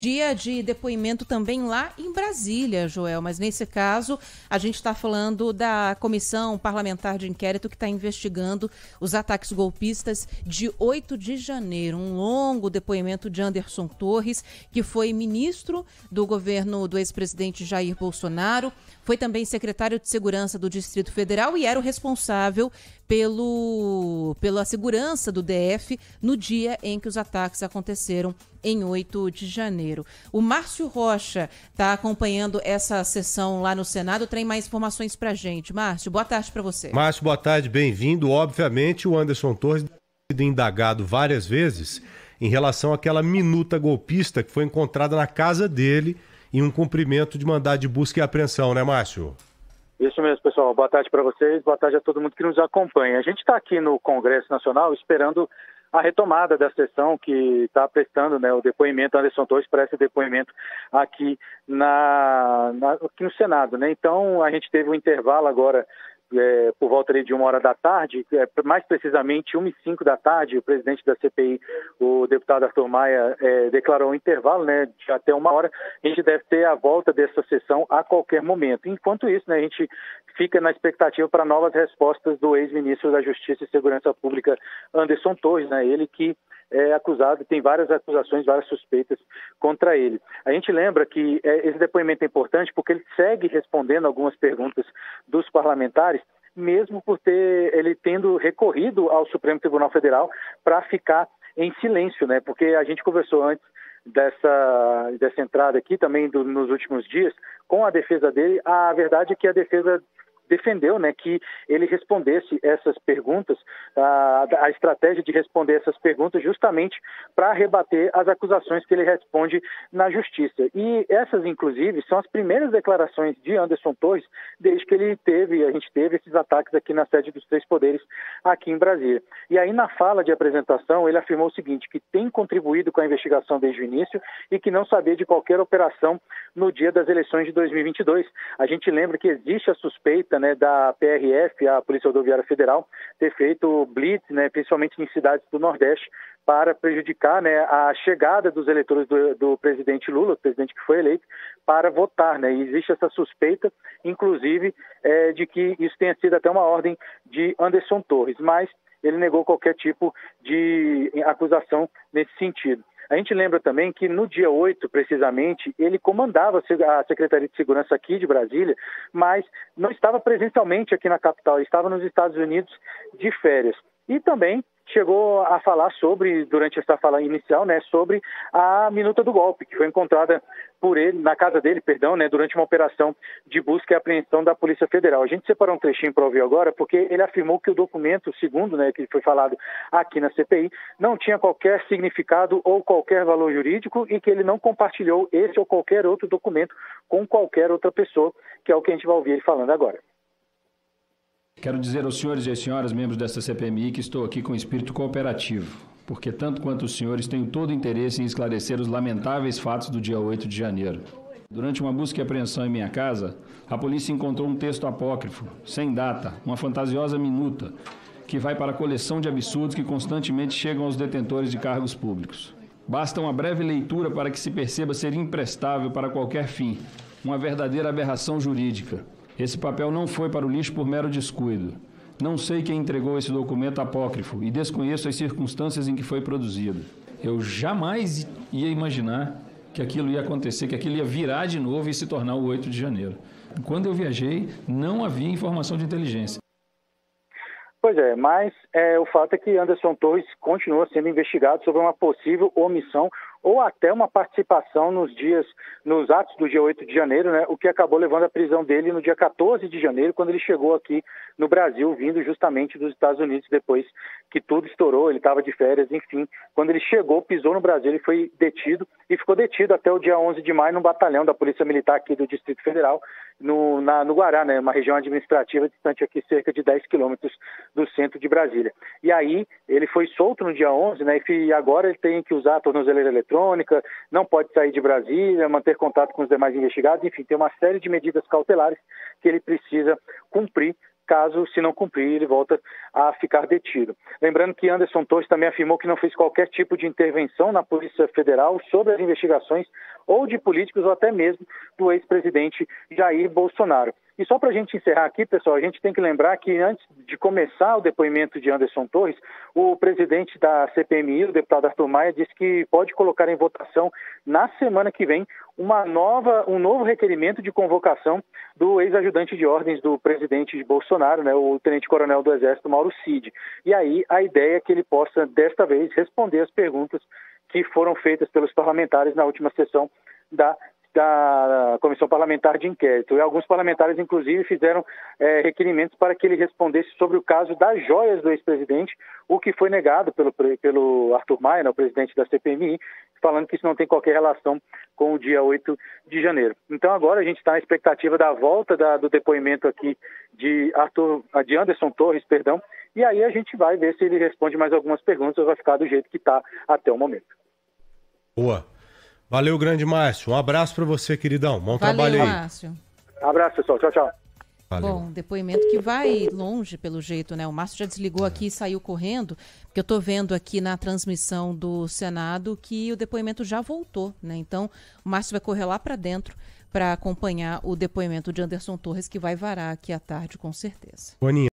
Dia de depoimento também lá em Brasília, Joel, mas nesse caso a gente está falando da Comissão Parlamentar de Inquérito que está investigando os ataques golpistas de 8 de janeiro. Um longo depoimento de Anderson Torres, que foi ministro do governo do ex-presidente Jair Bolsonaro, foi também secretário de Segurança do Distrito Federal e era o responsável pela segurança do DF no dia em que os ataques aconteceram em 8 de janeiro. O Márcio Rocha está acompanhando essa sessão lá no Senado, tem mais informações para a gente. Márcio, boa tarde para você. Márcio, boa tarde, bem-vindo. Obviamente, o Anderson Torres tem sido indagado várias vezes em relação àquela minuta golpista que foi encontrada na casa dele em um cumprimento de mandado de busca e apreensão, né, Márcio? Isso mesmo, pessoal. Boa tarde para vocês, boa tarde a todo mundo que nos acompanha. A gente está aqui no Congresso Nacional esperando a retomada da sessão que está prestando, né, o depoimento. Anderson Torres presta depoimento aqui, aqui no Senado, né? Então a gente teve um intervalo agora por volta de 1h da tarde, mais precisamente 1h05 da tarde. O presidente da CPI, o deputado Arthur Maia, declarou um intervalo, né, de até 1h. A gente deve ter a volta dessa sessão a qualquer momento. Enquanto isso, né, a gente fica na expectativa para novas respostas do ex-ministro da Justiça e Segurança Pública, Anderson Torres, né, ele que é acusado, tem várias acusações, várias suspeitas contra ele. A gente lembra que esse depoimento é importante porque ele segue respondendo algumas perguntas dos parlamentares, mesmo por ele tendo recorrido ao Supremo Tribunal Federal para ficar em silêncio, né? Porque a gente conversou antes dessa entrada aqui, também nos últimos dias, com a defesa dele. A verdade é que a defesa defendeu, né, que ele respondesse essas perguntas, a estratégia de responder essas perguntas justamente para rebater as acusações que ele responde na Justiça. E essas, inclusive, são as primeiras declarações de Anderson Torres desde que a gente teve esses ataques aqui na sede dos Três Poderes, aqui em Brasília. E aí, na fala de apresentação, ele afirmou o seguinte, que tem contribuído com a investigação desde o início e que não sabia de qualquer operação no dia das eleições de 2022. A gente lembra que existe a suspeita, né, da PRF, a Polícia Rodoviária Federal, ter feito blitz, né, principalmente em cidades do Nordeste, para prejudicar, né, a chegada dos eleitores do presidente Lula, o presidente que foi eleito, para votar, né? E existe essa suspeita, inclusive, de que isso tenha sido até uma ordem de Anderson Torres, mas ele negou qualquer tipo de acusação nesse sentido. A gente lembra também que no dia 8, precisamente, ele comandava a Secretaria de Segurança aqui de Brasília, mas não estava presencialmente aqui na capital, ele estava nos Estados Unidos de férias. E também chegou a falar durante essa fala inicial, né, sobre a minuta do golpe, que foi encontrada por ele, na casa dele, né, durante uma operação de busca e apreensão da Polícia Federal. A gente separou um trechinho para ouvir agora, porque ele afirmou que o documento, segundo, né, que foi falado aqui na CPI, não tinha qualquer significado ou qualquer valor jurídico e que ele não compartilhou esse ou qualquer outro documento com qualquer outra pessoa, que é o que a gente vai ouvir ele falando agora. Quero dizer aos senhores e às senhoras, membros desta CPMI, que estou aqui com espírito cooperativo, porque tanto quanto os senhores tenho todo o interesse em esclarecer os lamentáveis fatos do dia 8 de janeiro. Durante uma busca e apreensão em minha casa, a polícia encontrou um texto apócrifo, sem data, uma fantasiosa minuta, que vai para a coleção de absurdos que constantemente chegam aos detentores de cargos públicos. Basta uma breve leitura para que se perceba ser imprestável para qualquer fim, uma verdadeira aberração jurídica. Esse papel não foi para o lixo por mero descuido. Não sei quem entregou esse documento apócrifo e desconheço as circunstâncias em que foi produzido. Eu jamais ia imaginar que aquilo ia acontecer, que aquilo ia virar de novo e se tornar o 8 de janeiro. Quando eu viajei, não havia informação de inteligência. Pois é, mas o fato é que Anderson Torres continua sendo investigado sobre uma possível omissão ou até uma participação nos atos do dia 8 de janeiro, né, o que acabou levando à prisão dele no dia 14 de janeiro, quando ele chegou aqui no Brasil, vindo justamente dos Estados Unidos, depois que tudo estourou, ele estava de férias, enfim. Quando ele chegou, pisou no Brasil, ele foi detido e ficou detido até o dia 11 de maio num batalhão da Polícia Militar aqui do Distrito Federal, no Guará, né, uma região administrativa distante aqui cerca de 10 quilômetros do centro de Brasília. E aí ele foi solto no dia 11, né, e agora ele tem que usar a tornozeleira eletrônica, não pode sair de Brasília, manter contato com os demais investigados, enfim, tem uma série de medidas cautelares que ele precisa cumprir caso, se não cumprir, ele volta a ficar detido. Lembrando que Anderson Torres também afirmou que não fez qualquer tipo de intervenção na Polícia Federal sobre as investigações ou de políticos ou até mesmo do ex-presidente Jair Bolsonaro. E só para a gente encerrar aqui, pessoal, a gente tem que lembrar que antes de começar o depoimento de Anderson Torres, o presidente da CPMI, o deputado Arthur Maia, disse que pode colocar em votação na semana que vem um novo requerimento de convocação do ex-ajudante de ordens do presidente Bolsonaro, né, o tenente-coronel do Exército, Mauro Cid. E aí a ideia é que ele possa, desta vez, responder as perguntas que foram feitas pelos parlamentares na última sessão da Comissão Parlamentar de Inquérito. E alguns parlamentares, inclusive, fizeram requerimentos para que ele respondesse sobre o caso das joias do ex-presidente, o que foi negado pelo Arthur Maia, né, o presidente da CPMI, falando que isso não tem qualquer relação com o dia 8 de janeiro. Então agora a gente está na expectativa da volta do depoimento aqui de Anderson Torres, e aí a gente vai ver se ele responde mais algumas perguntas ou vai ficar do jeito que está até o momento. Boa. Valeu, grande Márcio. Um abraço para você, queridão. Bom trabalho aí. Márcio. Abraço, pessoal. Tchau, tchau. Valeu. Bom, depoimento que vai longe, pelo jeito, né? O Márcio já desligou aqui e saiu correndo, porque eu tô vendo aqui na transmissão do Senado que o depoimento já voltou, né? Então, o Márcio vai correr lá para dentro para acompanhar o depoimento de Anderson Torres, que vai varar aqui à tarde, com certeza. Boninha.